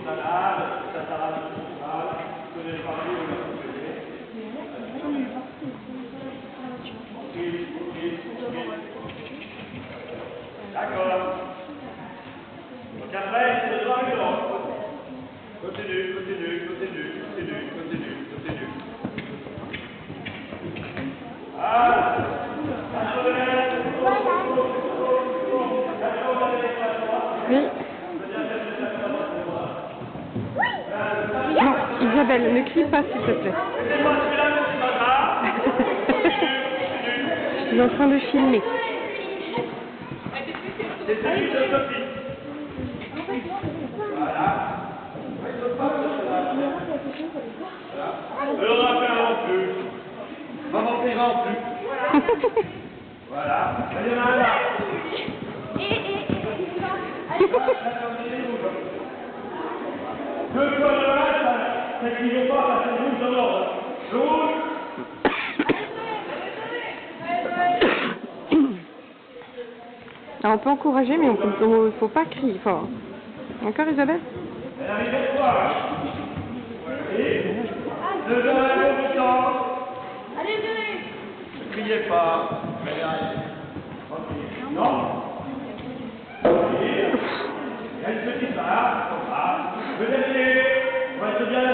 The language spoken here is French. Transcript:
salade, ta salade centrale, que les parties de la société. D'accord. Donc après, c'est droit et droit. Continue, continue, continue, continue, continue, continue. Ah, oui. Non, Isabelle, ne crie pas s'il te plaît. Je suis en train de filmer. C'est celui de Sophie. Voilà. On va faire en plus. Maman paiera en plus. Voilà. Il y en a un là. Deux fois le match, c'est qu'ils vont pas passer rouge dans l'ordre. Rouge. Alors, on peut encourager, mais il ne faut pas crier fort. Encore Isabelle? Elle arrive à toi. Et le dans la compétence. Allez, Ne criez pas. Non. Il y a une petite barre, comme ça. Le dernier, on va se bien